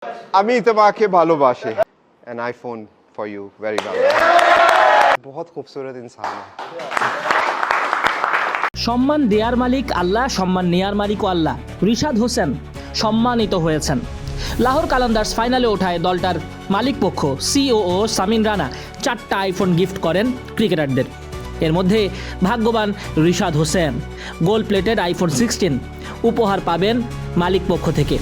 আমি তোমাকে ভালোবাসি an iPhone for you very well बहुत खूबसूरत इंसान है সম্মান দেয়ার মালিক আল্লাহ, সম্মান নেয়ার মালিকও আল্লাহ। রিশাদ হোসেন সম্মানিত হয়েছেন। লাহোর কালান্দার্স ফাইনালে ওঠায় দলটার মালিক পক্ষ সিওও সামিন রানা 4টা আইফোন গিফট করেন ক্রিকেটারদের। এর মধ্যে ভাগ্যবান Rishad Hossain. Gold plated iPhone 16 উপহার পাবেন মালিক পক্ষ থেকে।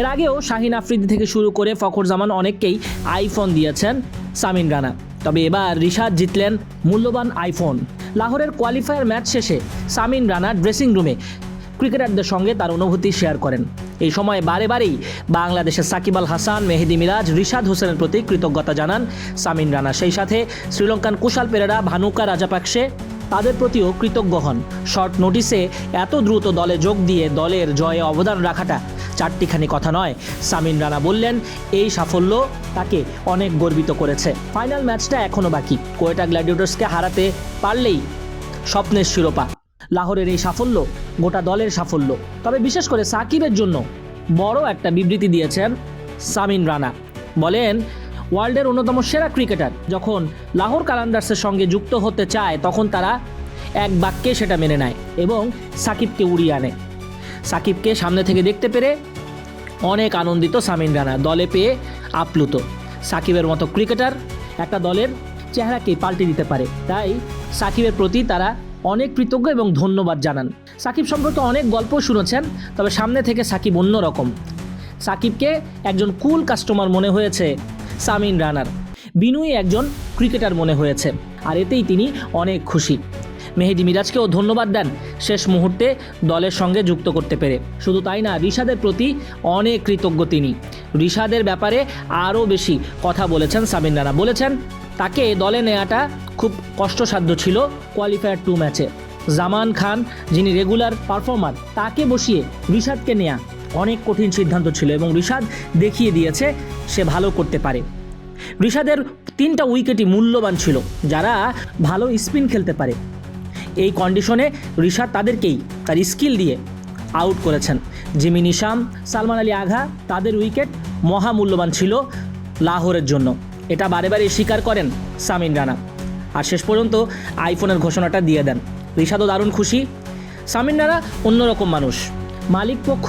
এর আগেও শাহিন আফ্রিদি থেকে শুরু করে ফখর জামান অনেককেই আইফোন দিয়েছেন সামিন রানা। তবে এবার রিশাদ জিতলেন মূল্যবান আইফোন। লাহোরের কোয়ালিফায়ার ম্যাচ শেষে সামিন রানা ড্রেসিং রুমে ক্রিকেটারদের সঙ্গে তার অনুভূতি শেয়ার করেন। এই সময় বারেবারেই বাংলাদেশের সাকিব আল হাসান, মেহেদি মিরাজ, রিশাদ হোসেনের প্রতি কৃতজ্ঞতা জানান সামিন রানা। সেই সাথে শ্রীলঙ্কান কুশাল পেরেরা, ভানুকা রাজাপাকসে তাদের প্রতিও কৃতজ্ঞ হন। শর্ট নোটিসে এত দ্রুত দলে যোগ দিয়ে দলের জয়ে অবদান রাখাটা চারটিখানি কথা নয়। সামিন রানা বললেন, এই সাফল্য তাকে অনেক গর্বিত করেছে। ফাইনাল ম্যাচটা এখনও বাকি। কোয়েটা গ্ল্যাডিয়েটর্সকে হারাতে পারলেই স্বপ্নের শিরোপা। লাহোরের এই সাফল্য গোটা দলের সাফল্য। তবে বিশেষ করে সাকিবের জন্য বড় একটা বিবৃতি দিয়েছেন সামিন রানা। বলেন, ওয়ার্ল্ডের অন্যতম সেরা ক্রিকেটার যখন লাহোর কালান্দার্সের সঙ্গে যুক্ত হতে চায় তখন তারা এক বাক্যে সেটা মেনে নেয় এবং সাকিবকে উড়িয়ে আনে। সাকিবকে সামনে থেকে দেখতে পেরে অনেক আনন্দিত সামিন রানা, দলে পেয়ে আপ্লুত। সাকিবের মতো ক্রিকেটার একটা দলের চেহারাকে পাল্টে দিতে পারে, তাই সাকিবের প্রতি তারা অনেক কৃতজ্ঞ এবং ধন্যবাদ জানান। সাকিব সম্পর্কে অনেক গল্প শুনেছেন, তবে সামনে থেকে সাকিব অন্যরকম। সাকিবকে একজন কুল কাস্টমার মনে হয়েছে সামিন রানার। বিনয়ী একজন ক্রিকেটার মনে হয়েছে, আর এতেই তিনি অনেক খুশি। মেহেদি মিরাজকেও ধন্যবাদ দেন শেষ মুহূর্তে দলের সঙ্গে যুক্ত করতে পেরে। শুধু তাই না, রিশাদের প্রতি অনেক কৃতজ্ঞ তিনি। রিশাদের ব্যাপারে আরও বেশি কথা বলেছেন সামিন রানা। বলেছেন, তাকে দলে নেওয়াটা খুব কষ্টসাধ্য ছিল কোয়ালিফায়ার 2 ম্যাচে। জামান খান, যিনি রেগুলার পারফর্মার, তাকে বসিয়ে রিশাদকে নেওয়া অনেক কঠিন সিদ্ধান্ত ছিল এবং রিশাদ দেখিয়ে দিয়েছে সে ভালো করতে পারে। রিশাদের 3টা উইকেটই মূল্যবান ছিল, যারা ভালো স্পিন খেলতে পারে। এই কন্ডিশনে রিশাদ তাদেরকেই তার স্কিল দিয়ে আউট করেছেন। জিমি নিশাম, সালমান আলী আঘা, তাদের উইকেট মহামূল্যবান ছিল লাহোরের জন্য। এটা বারে বারে স্বীকার করেন সামিন রানা। আর শেষ পর্যন্ত আইফোনের ঘোষণাটা দিয়ে দেন। রিশাদও দারুণ খুশি। সামিন রানা অন্যরকম মানুষ। মালিক পক্ষ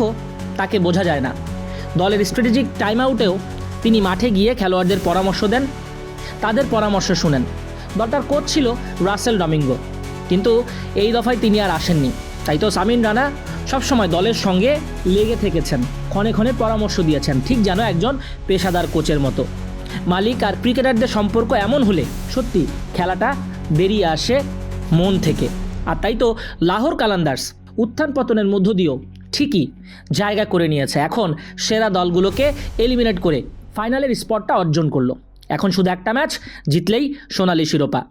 তাকে বোঝা যায় না। দলের স্ট্র্যাটেজিক টাইম আউটেও তিনি মাঠে গিয়ে খেলোয়াড়দের পরামর্শ দেন, তাদের পরামর্শ শুনেন। দলটার কোচ ছিল রাসেল ডমিঙ্গো, কিন্তু এই দফায় তিনি আর আসেননি। তাই তো সামিন রানা সবসময় দলের সঙ্গে লেগে থেকেছেন, ক্ষণে ক্ষণে পরামর্শ দিয়েছেন, ঠিক যেন একজন পেশাদার কোচের মতো। মালিক আর ক্রিকেটারদের সম্পর্ক এমন হলে সত্যি খেলাটা বেরিয়ে আসে মন থেকে। আর তাই তো লাহোর কালান্দার্স উত্থান পতনের মধ্য দিয়েও ঠিকই জায়গা করে নিয়েছে। এখন সেরা দলগুলোকে এলিমিনেট করে ফাইনালের স্পটটা অর্জন করলো। এখন শুধু একটা ম্যাচ জিতলেই সোনালি শিরোপা।